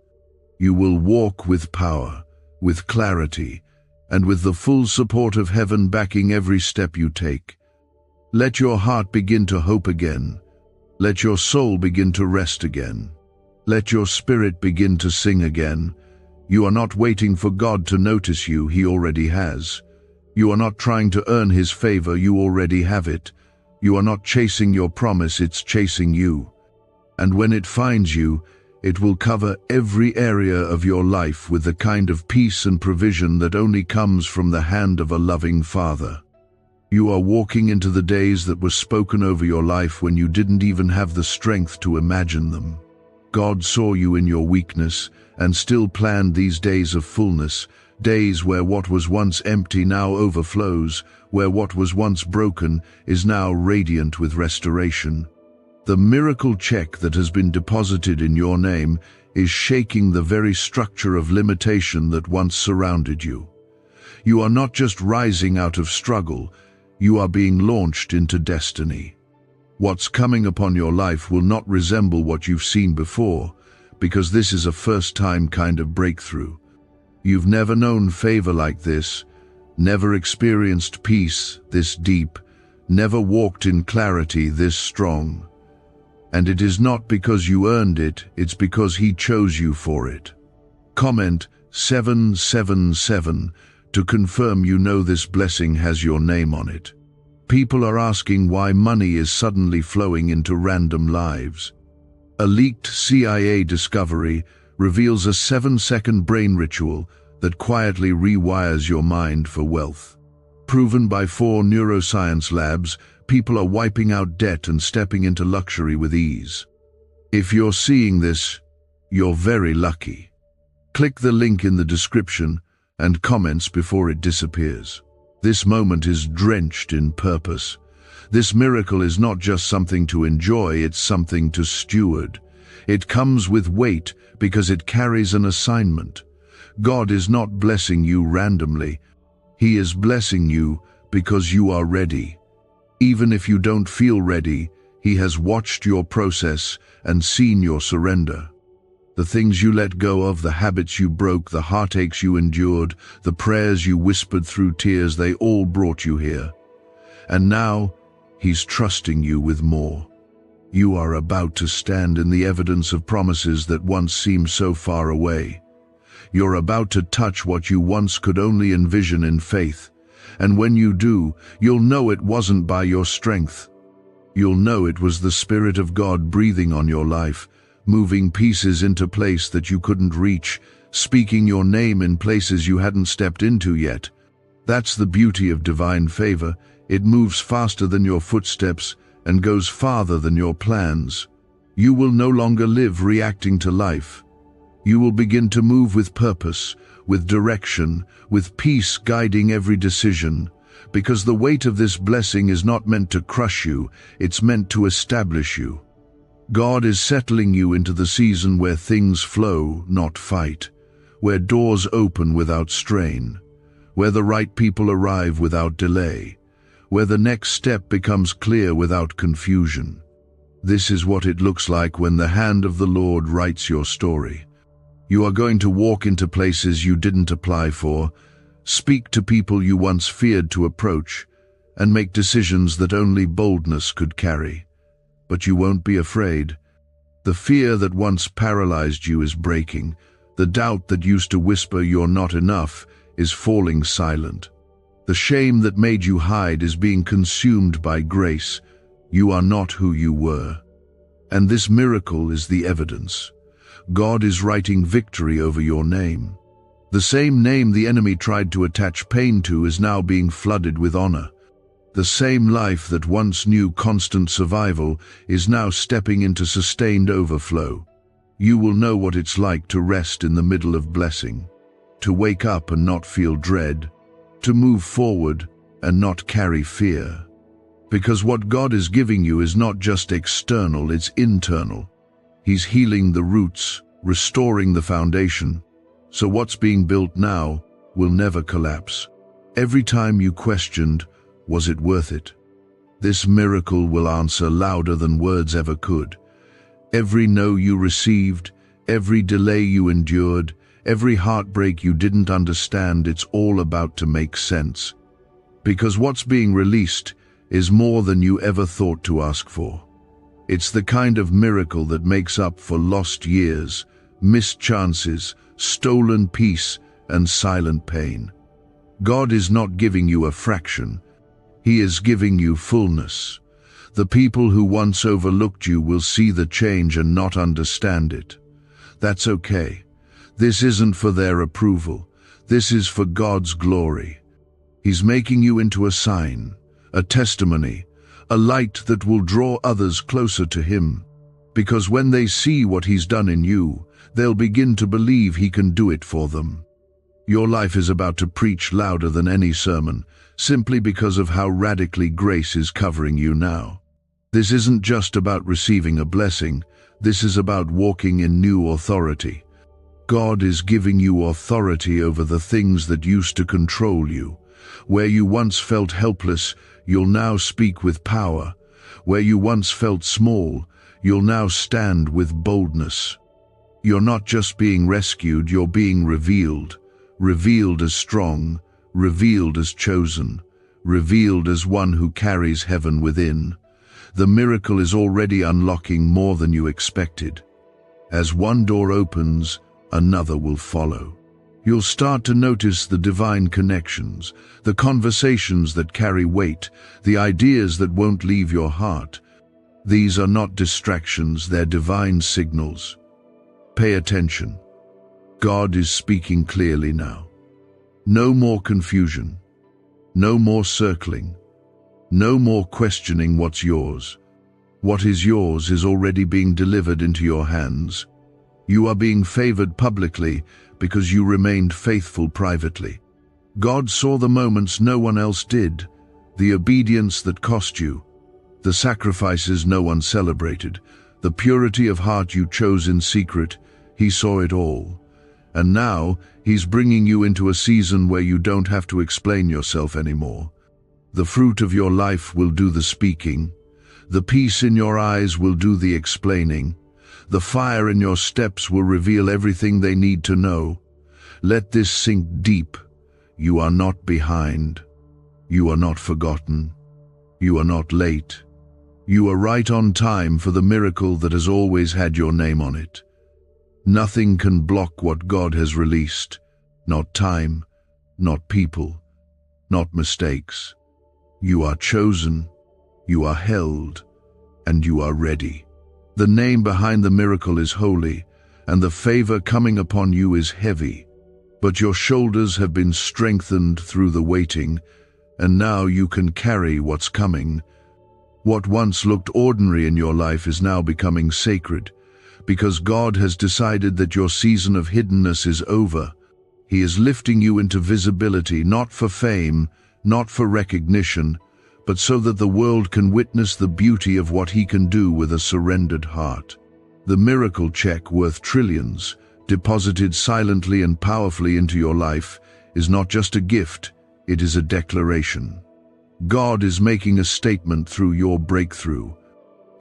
[SPEAKER 1] You will walk with power, with clarity, and with the full support of heaven backing every step you take. Let your heart begin to hope again. Let your soul begin to rest again. Let your spirit begin to sing again. You are not waiting for God to notice you, he already has. You are not trying to earn his favor, you already have it. You are not chasing your promise, it's chasing you. And when it finds you, It will cover every area of your life with the kind of peace and provision that only comes from the hand of a loving Father. You are walking into the days that were spoken over your life when you didn't even have the strength to imagine them. God saw you in your weakness and still planned these days of fullness, days where what was once empty now overflows, where what was once broken is now radiant with restoration. The miracle check that has been deposited in your name is shaking the very structure of limitation that once surrounded you. You are not just rising out of struggle, you are being launched into destiny. What's coming upon your life will not resemble what you've seen before, because this is a first-time kind of breakthrough. You've never known favor like this, never experienced peace this deep, never walked in clarity this strong. And it is not because you earned it, it's because He chose you for it. Comment 777 to confirm you know this blessing has your name on it. People are asking why money is suddenly flowing into random lives. A leaked CIA discovery reveals a 7-second brain ritual that quietly rewires your mind for wealth. Proven by 4 neuroscience labs, people are wiping out debt and stepping into luxury with ease. If you're seeing this, you're very lucky. Click the link in the description and comments before it disappears. This moment is drenched in purpose. This miracle is not just something to enjoy, it's something to steward. It comes with weight because it carries an assignment. God is not blessing you randomly. He is blessing you because you are ready. Even if you don't feel ready, He has watched your process and seen your surrender. The things you let go of, the habits you broke, the heartaches you endured, the prayers you whispered through tears, they all brought you here. And now, He's trusting you with more. You are about to stand in the evidence of promises that once seemed so far away. You're about to touch what you once could only envision in faith. And when you do, you'll know it wasn't by your strength. You'll know it was the Spirit of God breathing on your life, moving pieces into place that you couldn't reach, speaking your name in places you hadn't stepped into yet. That's the beauty of divine favor. It moves faster than your footsteps and goes farther than your plans. You will no longer live reacting to life. You will begin to move with purpose, with direction, with peace guiding every decision, because the weight of this blessing is not meant to crush you, it's meant to establish you. God is settling you into the season where things flow, not fight, where doors open without strain, where the right people arrive without delay, where the next step becomes clear without confusion. This is what it looks like when the hand of the Lord writes your story. You are going to walk into places you didn't apply for, speak to people you once feared to approach, and make decisions that only boldness could carry. But you won't be afraid. The fear that once paralyzed you is breaking. The doubt that used to whisper you're not enough is falling silent. The shame that made you hide is being consumed by grace. You are not who you were. And this miracle is the evidence. God is writing victory over your name. The same name the enemy tried to attach pain to is now being flooded with honor. The same life that once knew constant survival is now stepping into sustained overflow. You will know what it's like to rest in the middle of blessing, to wake up and not feel dread, to move forward and not carry fear. Because what God is giving you is not just external, it's internal. He's healing the roots, restoring the foundation. So what's being built now will never collapse. Every time you questioned, was it worth it? This miracle will answer louder than words ever could. Every no you received, every delay you endured, every heartbreak you didn't understand, it's all about to make sense. Because what's being released is more than you ever thought to ask for. It's the kind of miracle that makes up for lost years, missed chances, stolen peace, and silent pain. God is not giving you a fraction. He is giving you fullness. The people who once overlooked you will see the change and not understand it. That's okay. This isn't for their approval. This is for God's glory. He's making you into a sign, a testimony, a light that will draw others closer to Him. Because when they see what He's done in you, they'll begin to believe He can do it for them. Your life is about to preach louder than any sermon, simply because of how radically grace is covering you now. This isn't just about receiving a blessing. This is about walking in new authority. God is giving you authority over the things that used to control you. Where you once felt helpless, you'll now speak with power. Where you once felt small, you'll now stand with boldness. You're not just being rescued, you're being revealed. Revealed as strong, revealed as chosen, revealed as one who carries heaven within. The miracle is already unlocking more than you expected. As one door opens, another will follow. You'll start to notice the divine connections, the conversations that carry weight, the ideas that won't leave your heart. These are not distractions, they're divine signals. Pay attention. God is speaking clearly now. No more confusion. No more circling. No more questioning what's yours. What is yours is already being delivered into your hands. You are being favored publicly because you remained faithful privately. God saw the moments no one else did, the obedience that cost you, the sacrifices no one celebrated, the purity of heart you chose in secret. He saw it all. And now, He's bringing you into a season where you don't have to explain yourself anymore. The fruit of your life will do the speaking. The peace in your eyes will do the explaining. The fire in your steps will reveal everything they need to know. Let this sink deep. You are not behind. You are not forgotten. You are not late. You are right on time for the miracle that has always had your name on it. Nothing can block what God has released. Not time, not people, not mistakes. You are chosen, you are held, and you are ready. The name behind the miracle is holy, and the favor coming upon you is heavy. But your shoulders have been strengthened through the waiting, and now you can carry what's coming. What once looked ordinary in your life is now becoming sacred, because God has decided that your season of hiddenness is over. He is lifting you into visibility, not for fame, not for recognition, but so that the world can witness the beauty of what He can do with a surrendered heart. The miracle check worth trillions, deposited silently and powerfully into your life, is not just a gift, it is a declaration. God is making a statement through your breakthrough.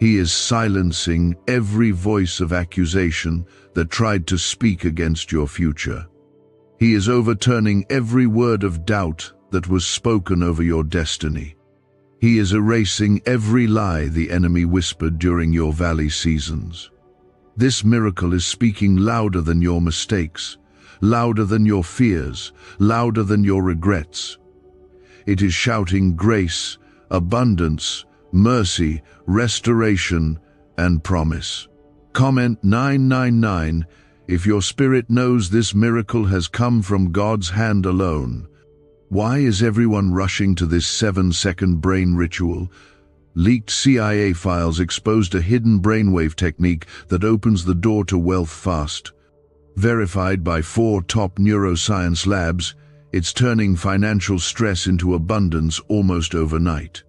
[SPEAKER 1] He is silencing every voice of accusation that tried to speak against your future. He is overturning every word of doubt that was spoken over your destiny. He is erasing every lie the enemy whispered during your valley seasons. This miracle is speaking louder than your mistakes, louder than your fears, louder than your regrets. It is shouting grace, abundance, mercy, restoration, and promise. Comment 999 if your spirit knows this miracle has come from God's hand alone. Why is everyone rushing to this 7-second brain ritual? Leaked CIA files exposed a hidden brainwave technique that opens the door to wealth fast. Verified by 4 top neuroscience labs, it's turning financial stress into abundance almost overnight.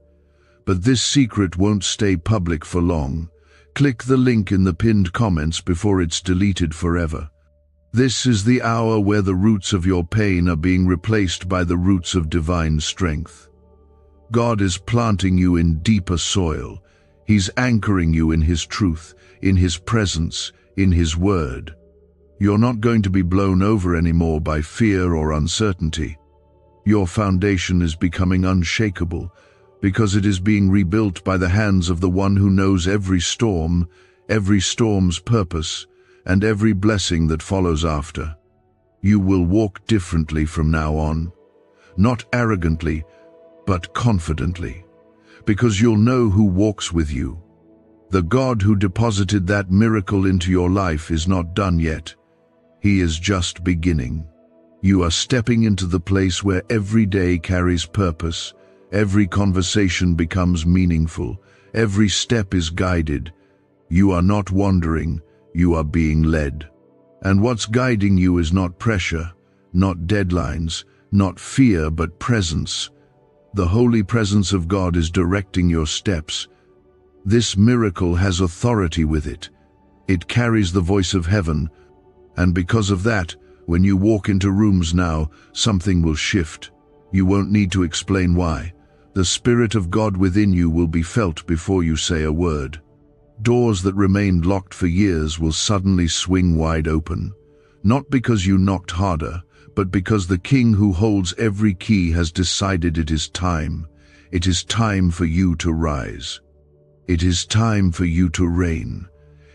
[SPEAKER 1] But this secret won't stay public for long. Click the link in the pinned comments before it's deleted forever. This is the hour where the roots of your pain are being replaced by the roots of divine strength. God is planting you in deeper soil. He's anchoring you in His truth, in His presence, in His word. You're not going to be blown over anymore by fear or uncertainty. Your foundation is becoming unshakable because it is being rebuilt by the hands of the one who knows every storm's purpose, and every blessing that follows after. You will walk differently from now on, not arrogantly, but confidently, because you'll know who walks with you. The God who deposited that miracle into your life is not done yet. He is just beginning. You are stepping into the place where every day carries purpose, every conversation becomes meaningful, every step is guided. You are not wandering, you are being led. And what's guiding you is not pressure, not deadlines, not fear, but presence. The holy presence of God is directing your steps. This miracle has authority with it. It carries the voice of heaven, and because of that, when you walk into rooms now, something will shift. You won't need to explain why. The Spirit of God within you will be felt before you say a word. Doors that remained locked for years will suddenly swing wide open, not because you knocked harder, but because the King who holds every key has decided it is time. It is time for you to rise. It is time for you to reign.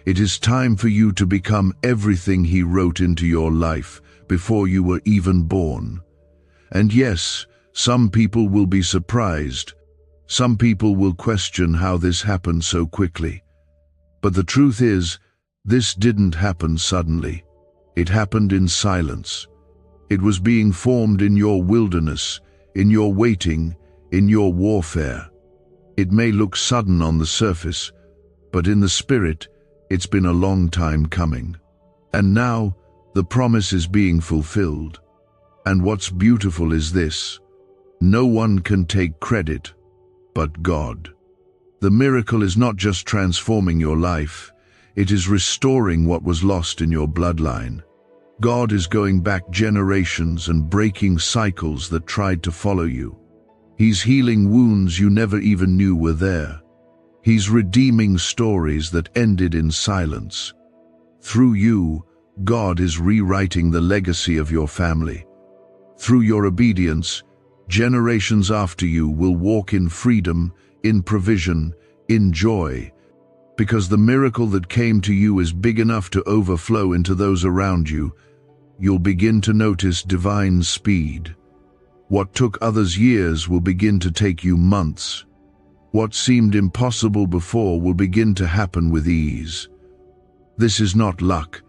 [SPEAKER 1] It is time for you to become everything He wrote into your life before you were even born. And yes, some people will be surprised. Some people will question how this happened so quickly. But the truth is, this didn't happen suddenly. It happened in silence. It was being formed in your wilderness, in your waiting, in your warfare. It may look sudden on the surface, but in the spirit, it's been a long time coming. And now, the promise is being fulfilled. And what's beautiful is this: no one can take credit but God. The miracle is not just transforming your life, it is restoring what was lost in your bloodline. God is going back generations and breaking cycles that tried to follow you. He's healing wounds you never even knew were there. He's redeeming stories that ended in silence. Through you, God is rewriting the legacy of your family. Through your obedience, generations after you will walk in freedom, in provision, in joy, because the miracle that came to you is big enough to overflow into those around you. You'll begin to notice divine speed. What took others years will begin to take you months. What seemed impossible before will begin to happen with ease. This is not luck,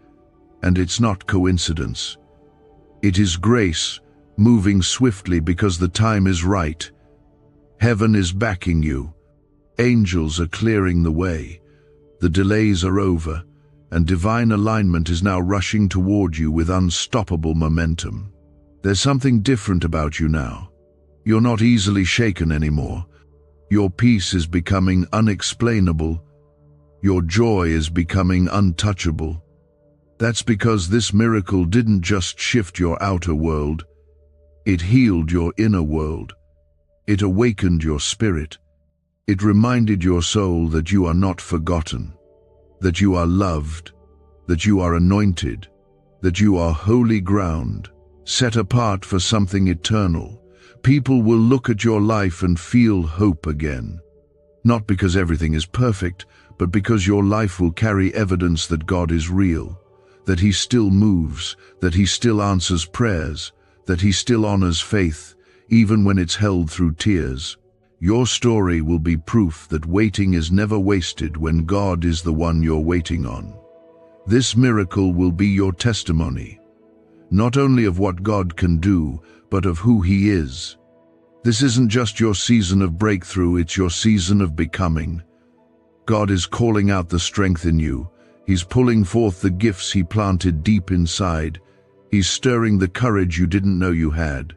[SPEAKER 1] and it's not coincidence. It is grace, moving swiftly because the time is right. Heaven is backing you. Angels are clearing the way. The delays are over, and divine alignment is now rushing toward you with unstoppable momentum. There's something different about you now. You're not easily shaken anymore. Your peace is becoming unexplainable. Your joy is becoming untouchable. That's because this miracle didn't just shift your outer world. It healed your inner world. It awakened your spirit. It reminded your soul that you are not forgotten, that you are loved, that you are anointed, that you are holy ground, set apart for something eternal. People will look at your life and feel hope again. Not because everything is perfect, but because your life will carry evidence that God is real, that He still moves, that He still answers prayers, that He still honors faith, even when it's held through tears. Your story will be proof that waiting is never wasted when God is the one you're waiting on. This miracle will be your testimony, not only of what God can do, but of who He is. This isn't just your season of breakthrough, it's your season of becoming. God is calling out the strength in you. He's pulling forth the gifts He planted deep inside. He's stirring the courage you didn't know you had.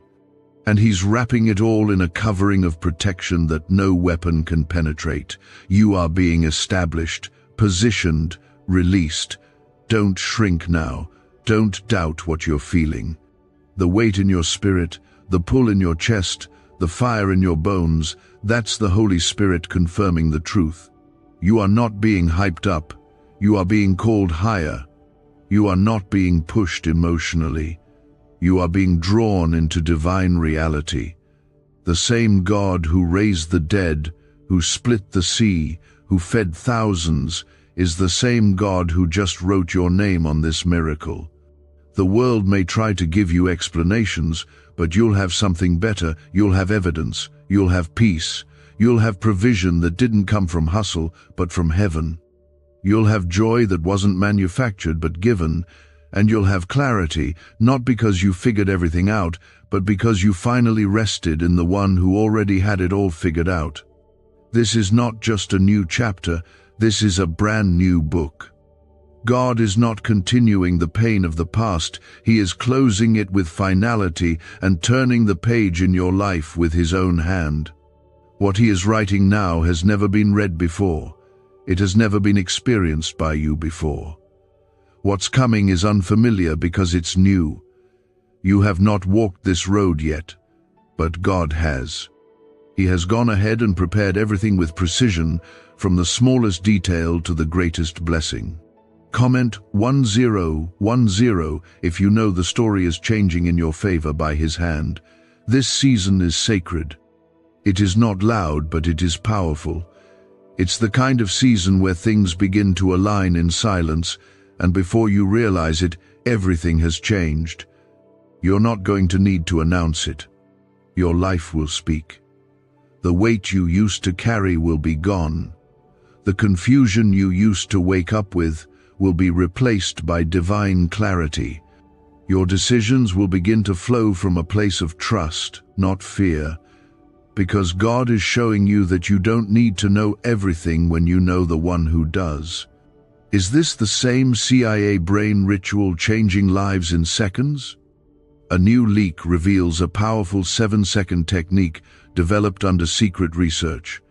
[SPEAKER 1] And He's wrapping it all in a covering of protection that no weapon can penetrate. You are being established, positioned, released. Don't shrink now. Don't doubt what you're feeling. The weight in your spirit, the pull in your chest, the fire in your bones, that's the Holy Spirit confirming the truth. You are not being hyped up. You are being called higher. You are not being pushed emotionally. You are being drawn into divine reality. The same God who raised the dead, who split the sea, who fed thousands, is the same God who just wrote your name on this miracle. The world may try to give you explanations, but you'll have something better. You'll have evidence. You'll have peace. You'll have provision that didn't come from hustle, but from heaven. You'll have joy that wasn't manufactured but given, and you'll have clarity, not because you figured everything out, but because you finally rested in the one who already had it all figured out. This is not just a new chapter, this is a brand new book. God is not continuing the pain of the past, He is closing it with finality and turning the page in your life with His own hand. What He is writing now has never been read before. It has never been experienced by you before. What's coming is unfamiliar because it's new. You have not walked this road yet, but God has. He has gone ahead and prepared everything with precision, from the smallest detail to the greatest blessing. Comment 1010 if you know the story is changing in your favor by His hand. This season is sacred. It is not loud, but it is powerful. It's the kind of season where things begin to align in silence, and before you realize it, everything has changed. You're not going to need to announce it. Your life will speak. The weight you used to carry will be gone. The confusion you used to wake up with will be replaced by divine clarity. Your decisions will begin to flow from a place of trust, not fear, because God is showing you that you don't need to know everything when you know the one who does. Is this the same CIA brain ritual changing lives in seconds? A new leak reveals a powerful 7-second technique developed under secret research.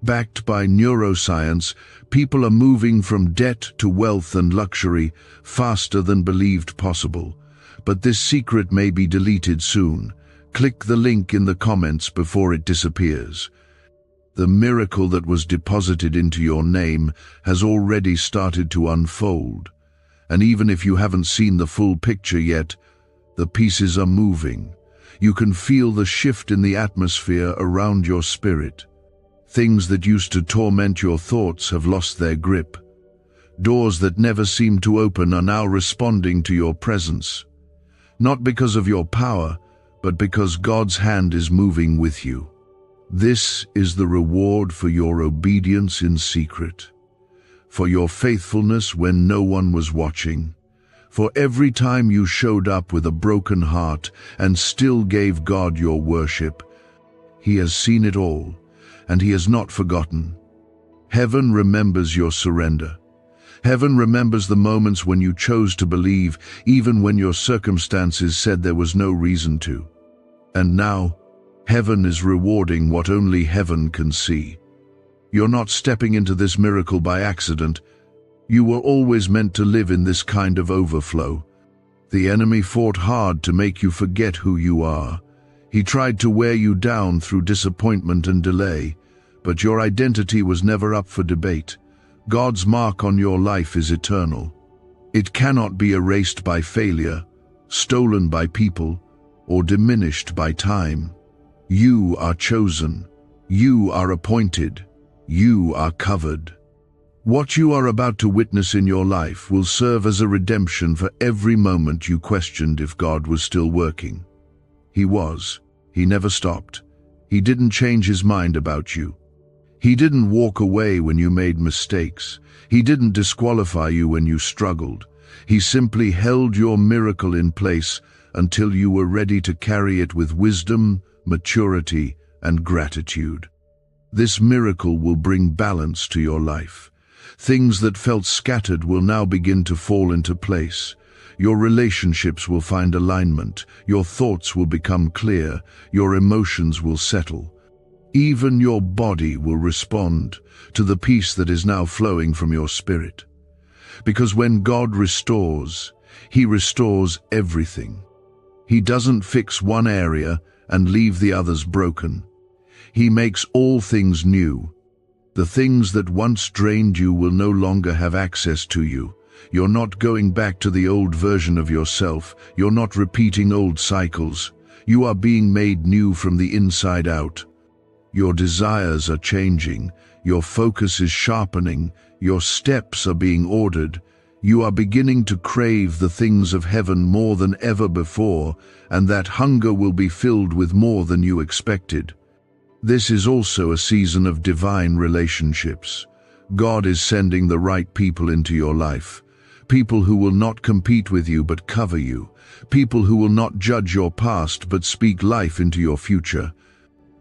[SPEAKER 1] Backed by neuroscience, people are moving from debt to wealth and luxury faster than believed possible. But this secret may be deleted soon. Click the link in the comments before it disappears. The miracle that was deposited into your name has already started to unfold. And even if you haven't seen the full picture yet, the pieces are moving. You can feel the shift in the atmosphere around your spirit. Things that used to torment your thoughts have lost their grip. Doors that never seemed to open are now responding to your presence. Not because of your power, but because God's hand is moving with you. This is the reward for your obedience in secret, for your faithfulness when no one was watching, for every time you showed up with a broken heart and still gave God your worship. He has seen it all, and He has not forgotten. Heaven remembers your surrender. Heaven remembers the moments when you chose to believe, even when your circumstances said there was no reason to. And now, Heaven is rewarding what only Heaven can see. You're not stepping into this miracle by accident. You were always meant to live in this kind of overflow. The enemy fought hard to make you forget who you are. He tried to wear you down through disappointment and delay, but your identity was never up for debate. God's mark on your life is eternal. It cannot be erased by failure, stolen by people, or diminished by time. You are chosen. You are appointed. You are covered. What you are about to witness in your life will serve as a redemption for every moment you questioned if God was still working. He was. He never stopped. He didn't change His mind about you. He didn't walk away when you made mistakes. He didn't disqualify you when you struggled. He simply held your miracle in place until you were ready to carry it with wisdom, maturity, and gratitude. This miracle will bring balance to your life. Things that felt scattered will now begin to fall into place. Your relationships will find alignment. Your thoughts will become clear. Your emotions will settle. Even your body will respond to the peace that is now flowing from your spirit. Because when God restores, He restores everything. He doesn't fix one area and leave the others broken. He makes all things new. The things that once drained you will no longer have access to you. You're not going back to the old version of yourself. You're not repeating old cycles. You are being made new from the inside out. Your desires are changing, your focus is sharpening, your steps are being ordered. You are beginning to crave the things of heaven more than ever before, and that hunger will be filled with more than you expected. This is also a season of divine relationships. God is sending the right people into your life. People who will not compete with you but cover you. People who will not judge your past but speak life into your future.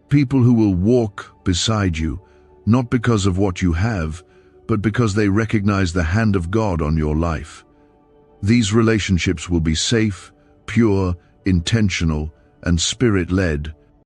[SPEAKER 1] People who will walk beside you, not because of what you have, but because they recognize the hand of God on your life. These relationships will be safe, pure, intentional, and spirit-led,